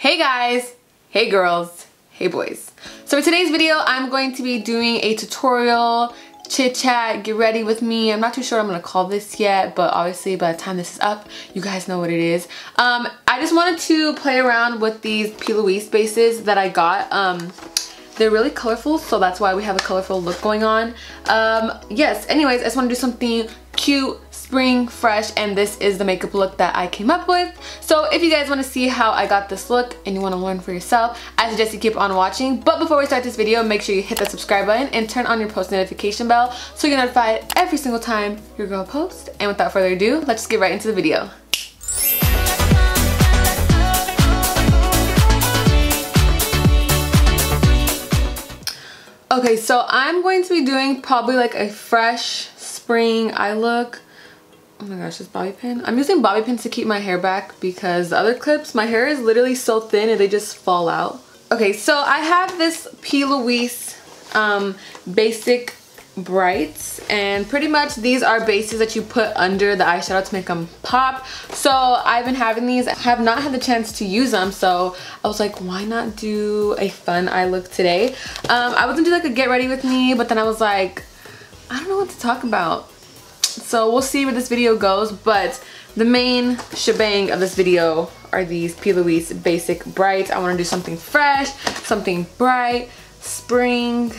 Hey guys, hey girls, hey boys. So for today's video, I'm going to be doing a tutorial, chit chat, get ready with me. I'm not too sure what I'm gonna call this yet, but obviously by the time this is up, you guys know what it is. I just wanted to play around with these P. Louise bases that I got. They're really colorful, so that's why we have a colorful look going on. Yes, anyways, I just want to do something cute, spring, fresh, and this is the makeup look that I came up with. So if you guys want to see how I got this look and you want to learn for yourself, I suggest you keep on watching. But before we start this video, make sure you hit that subscribe button and turn on your post notification bell so you're notified every single time your girl posts. And without further ado, let's just get right into the video. Okay, so I'm going to be doing probably like a fresh spring eye look. Oh my gosh, this bobby pin. I'm using bobby pins to keep my hair back because the other clips, my hair is literally so thin and they just fall out. Okay, so I have this P. Louise basic brights, and pretty much these are bases that you put under the eyeshadow to make them pop. So I've been having these. I have not had the chance to use them, so I was like, why not do a fun eye look today? I was gonna do like a get ready with me, but then I was like, I don't know what to talk about. So we'll see where this video goes, but the main shebang of this video are these P. Louise basic brights. I want to do something fresh, something bright, spring.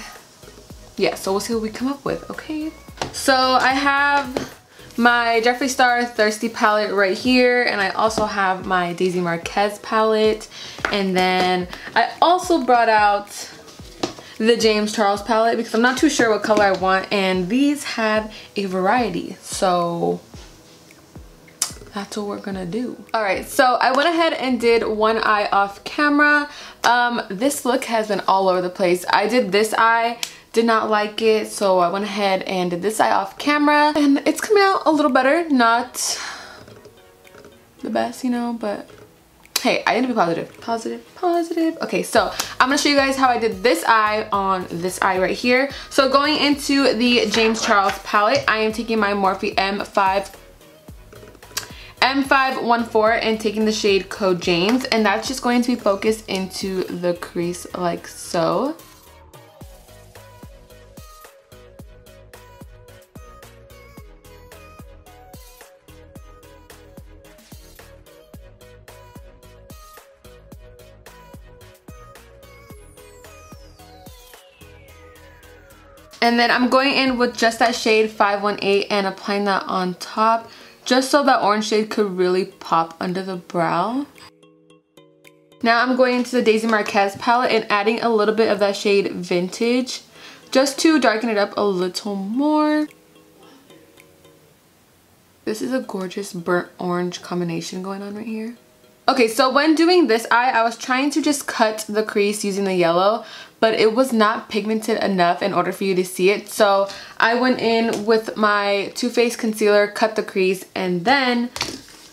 Yeah, so we'll see what we come up with, okay? So I have my Jeffree Star Thirsty palette right here, and I also have my Daisy Marquez palette, and then I also brought out the James Charles palette because I'm not too sure what color I want, and these have a variety, so that's what we're gonna do. All right, so I went ahead and did one eye off camera. This look has been all over the place. I did this eye, did not like it, so I went ahead and did this eye off camera, and it's coming out a little better. Not the best, you know, but hey, I need to be positive. Positive. Okay, so I'm gonna show you guys how I did this eye on this eye right here. So going into the James Charles palette, I am taking my Morphe M514 and taking the shade Code James, and that's just going to be focused into the crease like so. And then I'm going in with just that shade 518 and applying that on top, just so that orange shade could really pop under the brow. Now I'm going into the Daisy Marquez palette and adding a little bit of that shade Vintage, just to darken it up a little more. This is a gorgeous burnt orange combination going on right here. Okay, so when doing this eye, I was trying to just cut the crease using the yellow, but it was not pigmented enough in order for you to see it. So I went in with my Too Faced concealer, cut the crease, and then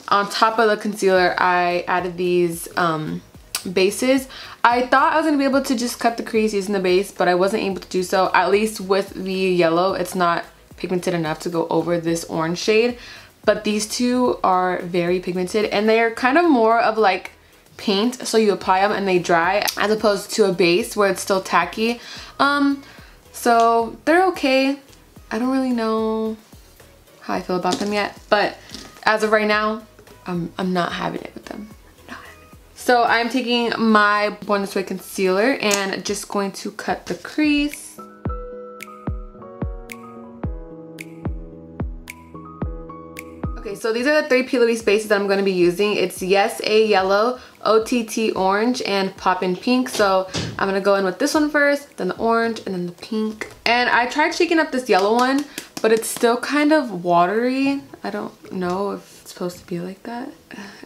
on top of the concealer, I added these bases. I thought I was gonna be able to just cut the crease using the base, but I wasn't able to do so. At least with the yellow, it's not pigmented enough to go over this orange shade. But these two are very pigmented, and they're kind of more of like paint, so you apply them and they dry, as opposed to a base where it's still tacky. So they're okay. I don't really know how I feel about them yet, but as of right now, I'm not having it with them. So I'm taking my Born This Way concealer and just going to cut the crease. Okay, so these are the three P. Louise bases that I'm going to be using. It's Yes A Yellow, OTT Orange, and Poppin' Pink. So I'm going to go in with this one first, then the orange, and then the pink. And I tried shaking up this yellow one, but it's still kind of watery. I don't know if it's supposed to be like that.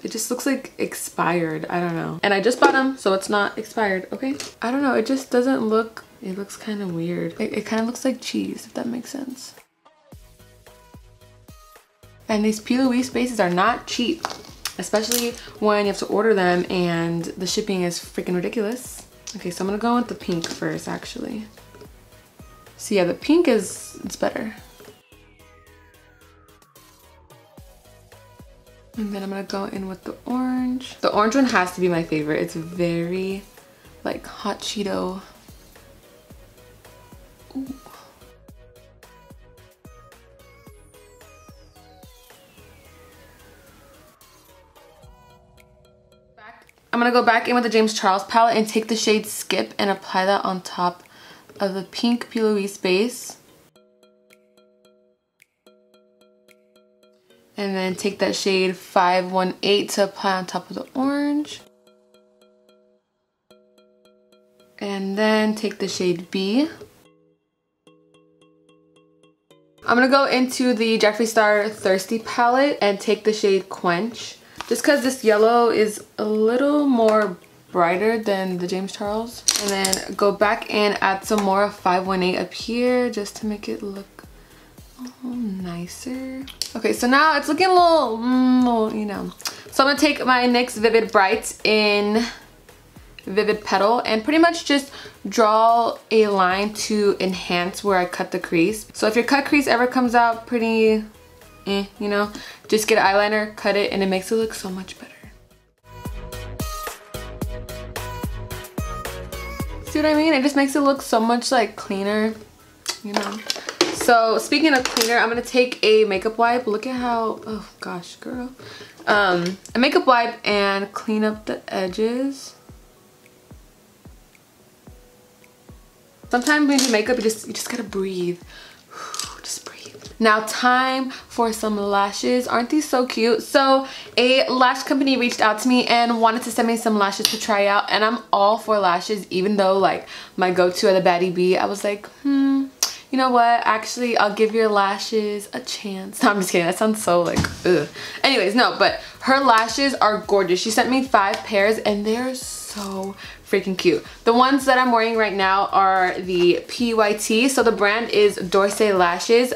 It just looks like expired. I don't know. And I just bought them, so it's not expired, okay? I don't know. It just doesn't look, it looks kind of weird. It kind of looks like cheese, if that makes sense. And these P. Louise bases are not cheap, especially when you have to order them and the shipping is freaking ridiculous. Okay, so I'm gonna go with the pink first, actually. So yeah, the pink it's better. And then I'm gonna go in with the orange. The orange one has to be my favorite. It's very like hot Cheeto. Ooh. I'm gonna go back in with the James Charles palette and take the shade Skip and apply that on top of the pink P. Louise base. And then take that shade 518 to apply on top of the orange. And then take the shade B. I'm gonna go into the Jeffree Star Thirsty palette and take the shade Quench. Just because this yellow is a little more brighter than the James Charles. And then go back and add some more 518 up here just to make it look nicer. Okay, so now it's looking a little, you know. So I'm gonna take my NYX Vivid Brights in Vivid Petal and pretty much just draw a line to enhance where I cut the crease. So if your cut crease ever comes out pretty you know, just get an eyeliner, cut it, and it makes it look so much better. See what I mean? It just makes it look so much like cleaner, you know. So speaking of cleaner, I'm gonna take a makeup wipe. Look at how, oh gosh, girl. A makeup wipe and clean up the edges. Sometimes when you do makeup, you just gotta breathe. Just breathe. Now time for some lashes. Aren't these so cute? So a lash company reached out to me and wanted to send me some lashes to try out, and I'm all for lashes, even though like my go-to are the BajariiBajariii. I was like, you know what, actually I'll give your lashes a chance. No, I'm just kidding, that sounds so like ugh. Anyways, no, but her lashes are gorgeous. She sent me 5 pairs and they're so freaking cute. The ones that I'm wearing right now are the PYT, so the brand is Dorsey Lashes.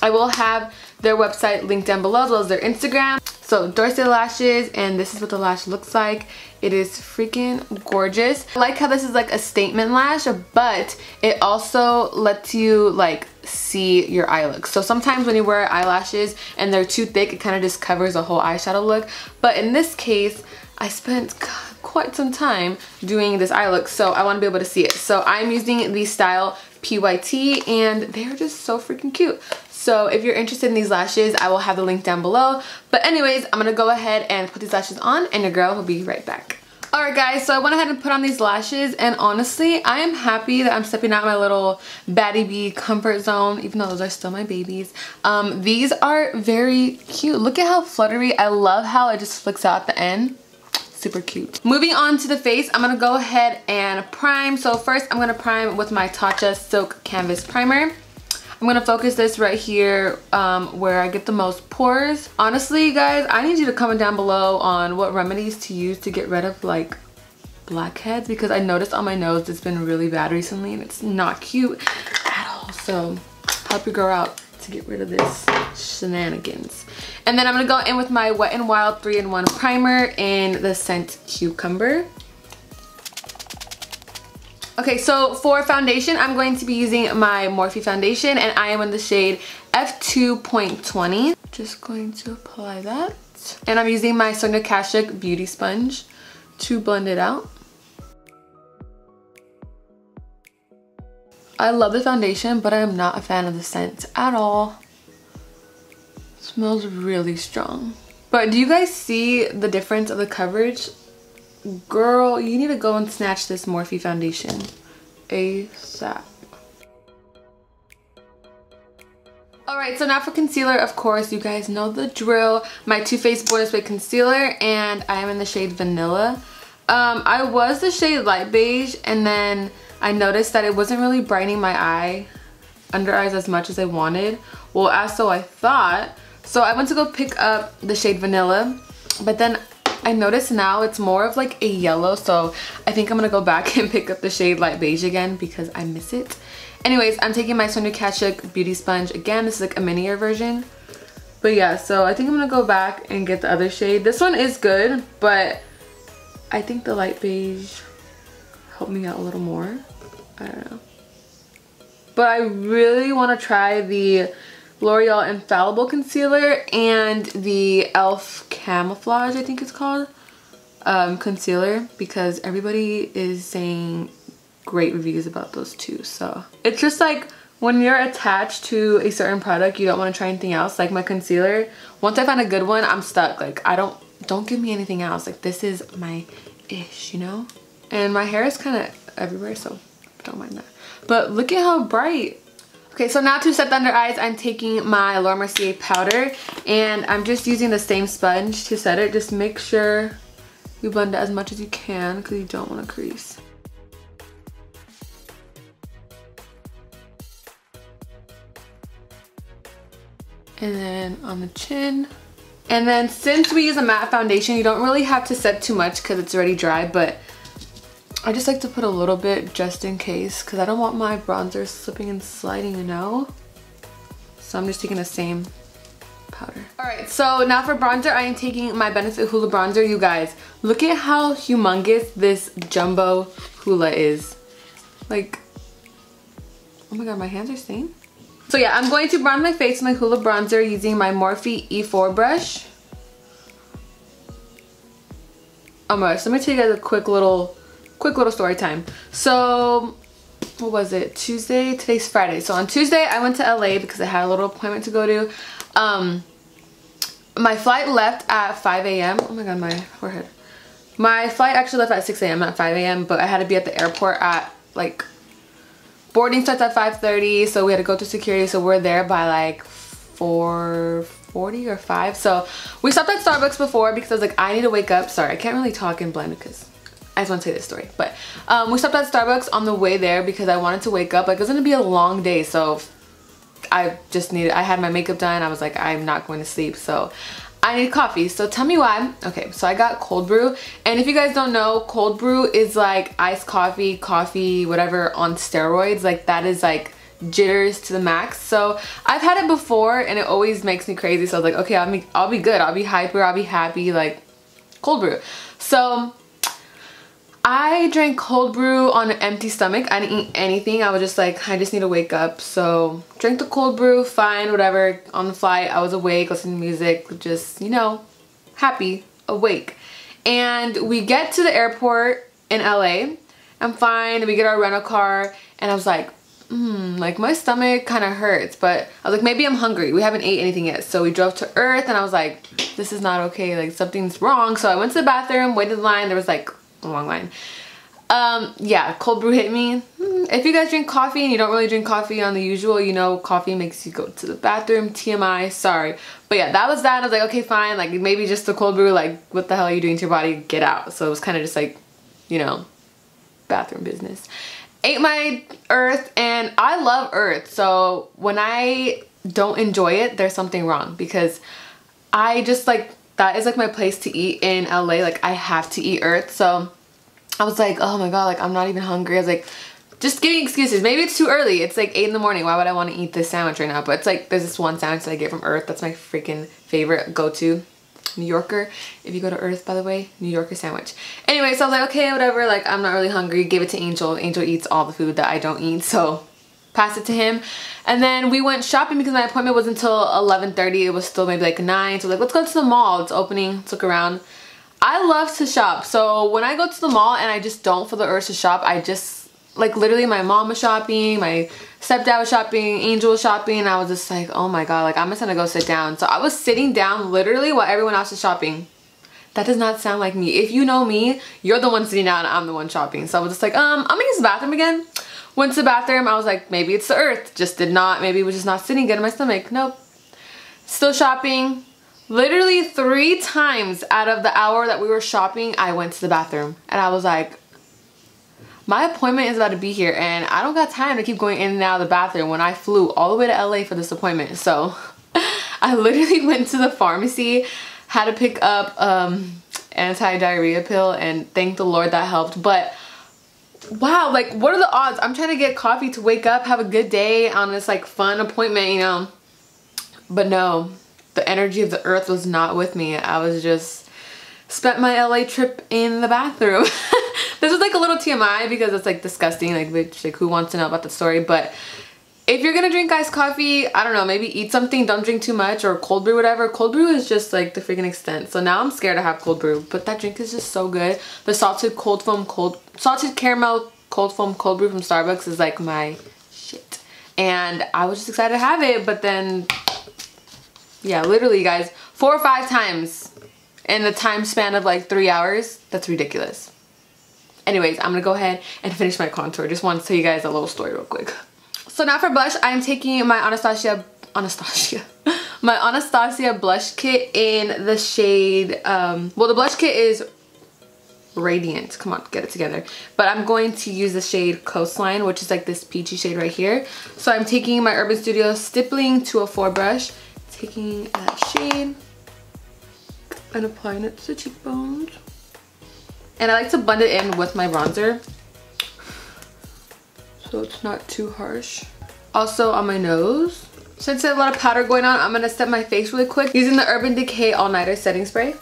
I will have their website linked down below as well as their Instagram. So Dorsey Lashes, and this is what the lash looks like. It is freaking gorgeous. I like how this is like a statement lash, but it also lets you like see your eye look. So sometimes when you wear eyelashes and they're too thick, it kind of just covers a whole eyeshadow look. But in this case, I spent quite some time doing this eye look, so I want to be able to see it. So I'm using the style PYT, and they're just so freaking cute. So if you're interested in these lashes, I will have the link down below. But anyways, I'm gonna go ahead and put these lashes on, and your girl will be right back. Alright guys, so I went ahead and put on these lashes, and honestly, I am happy that I'm stepping out my little BajariiBajariii comfort zone, even though those are still my babies. These are very cute. Look at how fluttery. I love how it just flicks out at the end. Super cute. Moving on to the face, I'm gonna go ahead and prime. So first, I'm gonna prime with my Tatcha Silk Canvas Primer. I'm gonna focus this right here where I get the most pores. Honestly, guys, I need you to comment down below on what remedies to use to get rid of like blackheads, because I noticed on my nose it's been really bad recently and it's not cute at all. So help your girl out to get rid of this shenanigans. And then I'm gonna go in with my Wet n Wild 3-in-1 primer in the scent Cucumber. Okay, so for foundation, I'm going to be using my Morphe foundation, and I am in the shade F2.20. Just going to apply that. And I'm using my Sonia Kashuk beauty sponge to blend it out. I love the foundation, but I am not a fan of the scent at all. It smells really strong. But do you guys see the difference of the coverage? Girl, you need to go and snatch this Morphe foundation ASAP. Alright, so now for concealer, of course, you guys know the drill. My Too Faced Born This Way concealer, and I am in the shade Vanilla. I was the shade Light Beige, and then I noticed that it wasn't really brightening my under eyes as much as I wanted. Well, as so I thought. So I went to go pick up the shade Vanilla, but then I noticed now it's more of like a yellow, so I think I'm gonna go back and pick up the shade Light Beige again because I miss it. Anyways, I'm taking my Sonia Kashuk beauty sponge again. This is like a minier version. But yeah, so I think I'm gonna go back and get the other shade. This one is good, but I think the Light Beige helped me out a little more. I don't know. But I really want to try the L'Oreal Infallible Concealer and the e.l.f. Camouflage, I think it's called, concealer, because everybody is saying great reviews about those two. So it's just like when you're attached to a certain product, you don't want to try anything else. Like my concealer, once I find a good one, I'm stuck. Like don't give me anything else. Like this is my ish, you know? And my hair is kind of everywhere, so don't mind that. But look at how bright. Okay, so now to set the under eyes, I'm taking my Laura Mercier powder, and I'm just using the same sponge to set it. Just make sure you blend it as much as you can because you don't want to crease. And then on the chin. And then since we use a matte foundation, you don't really have to set too much because it's already dry, but I just like to put a little bit just in case because I don't want my bronzer slipping and sliding, you know? So I'm just taking the same powder. Alright, so now for bronzer, I am taking my Benefit Hoola bronzer. You guys, look at how humongous this jumbo Hoola is. Like, oh my god, my hands are stained. So yeah, I'm going to bronze my face with my Hoola bronzer using my Morphe E4 brush. Oh my gosh, let me tell you guys a quick little story time. So what was it, Tuesday? Today's Friday. So on Tuesday I went to LA because I had a little appointment to go to. My flight left at 5 a.m. Oh my god, my forehead. My flight actually left at 6 a.m. not 5 a.m. but I had to be at the airport at like, boarding starts at 5:30, so we had to go to security, so we're there by like 4:40 or 5. So we stopped at Starbucks before because I was like, I need to wake up. Sorry, I can't really talk and blend because I just want to say this story. But we stopped at Starbucks on the way there because I wanted to wake up. Like, it was gonna be a long day, so I had my makeup done. I was like, I'm not going to sleep, so I need coffee. So tell me why. Okay, so I got cold brew, and if you guys don't know, cold brew is like iced coffee, whatever on steroids. Like, that is like jitters to the max. So I've had it before and it always makes me crazy. So I was like, okay, I'll be good, I'll be hyper, I'll be happy, like cold brew. So I drank cold brew on an empty stomach. I didn't eat anything. I was just like, I just need to wake up. So drank the cold brew, fine, whatever. On the flight, I was awake, listening to music, just, you know, happy, awake. And we get to the airport in LA. I'm fine. We get our rental car, and I was like, like my stomach kind of hurts, but I was like, maybe I'm hungry. We haven't ate anything yet. So we drove to Earth, and I was like, this is not okay. Like, something's wrong. So I went to the bathroom, waited in line. There was like a long line. Yeah, cold brew hit me. If you guys drink coffee and you don't really drink coffee on the usual, you know, coffee makes you go to the bathroom. TMI, sorry. But yeah, that was that. I was like, okay, fine. Like, maybe just the cold brew. Like, what the hell are you doing to your body? Get out. So it was kind of just like, you know, bathroom business. Ate my Earth, and I love Earth. So when I don't enjoy it, there's something wrong, because I just like, that is like my place to eat in LA. Like, I have to eat Earth. So I was like, oh my god, like I'm not even hungry. I was like, just giving excuses. Maybe it's too early. It's like 8 in the morning. Why would I want to eat this sandwich right now? But it's like, there's this one sandwich that I get from Earth. That's my freaking favorite go-to. New Yorker. If you go to Earth, by the way, New Yorker sandwich. Anyway, so I was like, okay, whatever. Like, I'm not really hungry. Gave it to Angel. Angel eats all the food that I don't eat. So passed it to him. And then we went shopping because my appointment was until 11:30. It was still maybe like 9. So like, let's go to the mall. It's opening. Let's look around. I love to shop. So when I go to the mall and I just don't feel the urge to shop, I just, like, literally my mom was shopping, my stepdad was shopping, Angel was shopping, and I was just like, oh my god, like I'm just gonna go sit down. So I was sitting down literally while everyone else was shopping. That does not sound like me. If you know me, you're the one sitting down and I'm the one shopping. So I was just like, I'm gonna use the bathroom again. Went to the bathroom. I was like, maybe it's the Earth. Just did not, maybe it was just not sitting good in my stomach. Nope. Still shopping. Literally 3 times out of the hour that we were shopping, I went to the bathroom. And I was like, my appointment is about to be here, and I don't got time to keep going in and out of the bathroom when I flew all the way to LA for this appointment. So I literally went to the pharmacy, had to pick up anti-diarrhea pill, and thank the Lord that helped. But wow, like, what are the odds? I'm trying to get coffee to wake up, have a good day on this like fun appointment, you know. But no, the energy of the Earth was not with me. I was just spent my LA trip in the bathroom. This was like a little TMI because it's like disgusting, like, which, like, who wants to know about the story? But If you're gonna drink iced coffee, I don't know, maybe eat something, don't drink too much, or cold brew, whatever. Cold brew is just like the freaking extent. So now I'm scared to have cold brew, but that drink is just so good. The salted caramel cold foam cold brew from Starbucks is like my shit. And I was just excited to have it, but then, yeah, literally guys, 4 or 5 times in the time span of like 3 hours. That's ridiculous. Anyways, I'm gonna go ahead and finish my contour. Just want to tell you guys a little story real quick. So now for blush, I'm taking my Anastasia blush kit in the shade, well, the blush kit is Radiant. Come on, get it together. But I'm going to use the shade Coastline, which is like this peachy shade right here. So I'm taking my Urban Studio Stippling 204 brush, taking that shade and applying it to the cheekbones. And I like to blend it in with my bronzer, so it's not too harsh. Also on my nose. Since I have a lot of powder going on, I'm gonna set my face really quick using the Urban Decay All Nighter Setting Spray.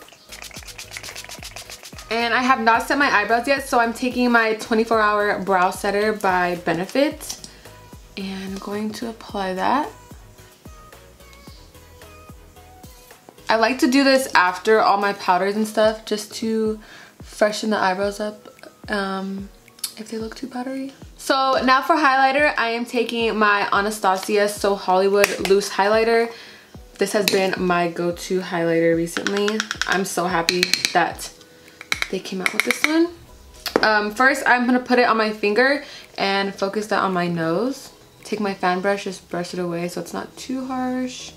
And I have not set my eyebrows yet, so I'm taking my 24-hour brow setter by Benefit and I'm going to apply that. I like to do this after all my powders and stuff, just to freshen the eyebrows up if they look too powdery. So now for highlighter, I am taking my Anastasia So Hollywood Loose Highlighter. This has been my go-to highlighter recently. I'm so happy that they came out with this one. First, I'm gonna put it on my finger and focus that on my nose. Take my fan brush, just brush it away so it's not too harsh.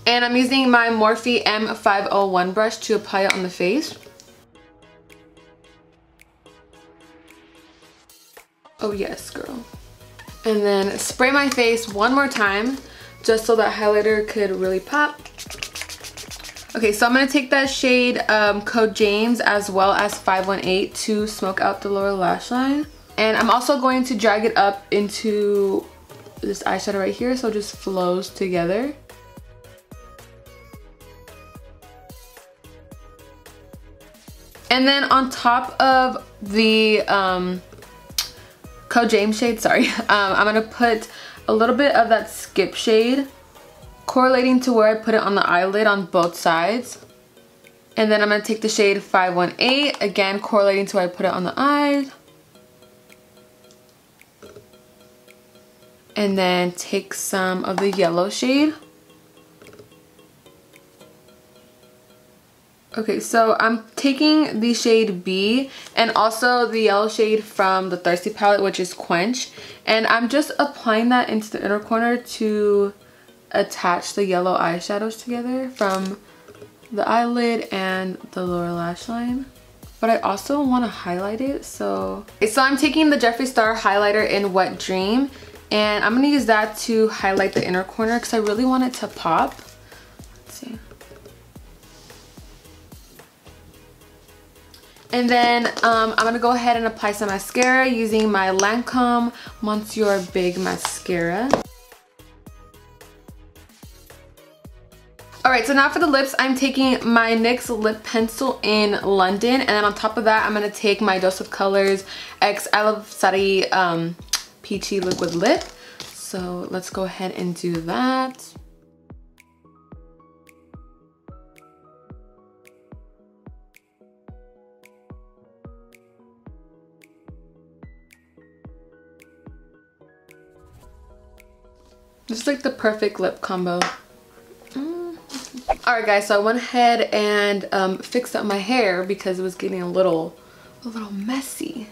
And I'm using my Morphe M501 brush to apply it on the face. Oh yes, girl. And then spray my face one more time just so that highlighter could really pop. Okay, so I'm gonna take that shade Code James as well as 518 to smoke out the lower lash line. And I'm also going to drag it up into this eyeshadow right here so it just flows together. And then on top of the Code James shade, sorry, I'm gonna put a little bit of that Skip shade, correlating to where I put it on the eyelid on both sides. And then I'm gonna take the shade 518, again correlating to where I put it on the eyes. And then take some of the yellow shade. Okay, so I'm taking the shade B and also the yellow shade from the Thirsty palette, which is Quench. And I'm just applying that into the inner corner to attach the yellow eyeshadows together from the eyelid and the lower lash line. But I also want to highlight it, so I'm taking the Jeffree Star highlighter in Wet Dream. And I'm going to use that to highlight the inner corner because I really want it to pop. Let's see. And then I'm going to go ahead and apply some mascara using my Lancome Monsieur Big Mascara. Alright, so now for the lips, I'm taking my NYX lip pencil in London. And then on top of that, I'm going to take my Dose of Colors X I Love Sari Peachy Liquid Lip. So let's go ahead and do that. This is like the perfect lip combo. Alright guys, so I went ahead and fixed up my hair because it was getting a little messy.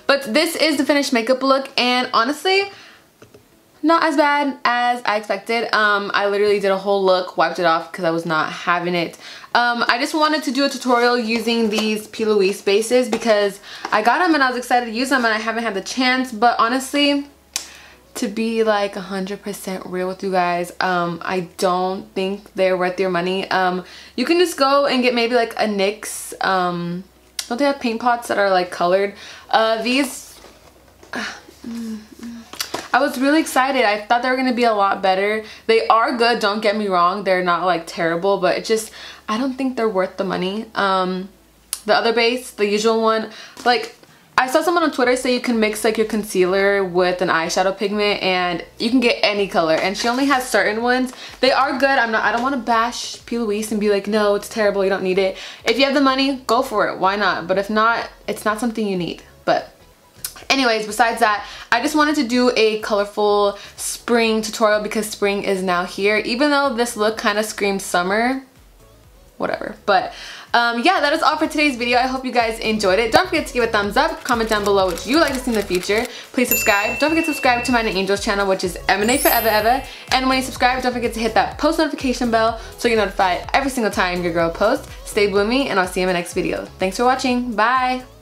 But this is the finished makeup look, and honestly, not as bad as I expected. I literally did a whole look, wiped it off because I was not having it. I just wanted to do a tutorial using these P. Louise bases because I got them and I was excited to use them and I haven't had the chance. But honestly, to be like 100% real with you guys, I don't think they're worth your money. You can just go and get maybe like a NYX, don't they have paint pots that are like colored? These, I was really excited. I thought they were going to be a lot better. They are good, don't get me wrong. They're not like terrible, but it just, I don't think they're worth the money. The other base, the usual one, like, I saw someone on Twitter say you can mix like your concealer with an eyeshadow pigment and you can get any color, and she only has certain ones. They are good. I don't want to bash P. Louise and be like, no, it's terrible, you don't need it. If you have the money, go for it, why not? But if not, it's not something you need. But anyways, besides that, I just wanted to do a colorful spring tutorial because spring is now here. Even though this look kind of screams summer, whatever. But yeah, that is all for today's video. I hope you guys enjoyed it. Don't forget to give it a thumbs up. Comment down below what you would like to see in the future. Please subscribe. Don't forget to subscribe to my Angels channel, which is M&A Forever Ever. And when you subscribe, don't forget to hit that post notification bell so you're notified every single time your girl posts. Stay bloomy, and I'll see you in my next video. Thanks for watching. Bye.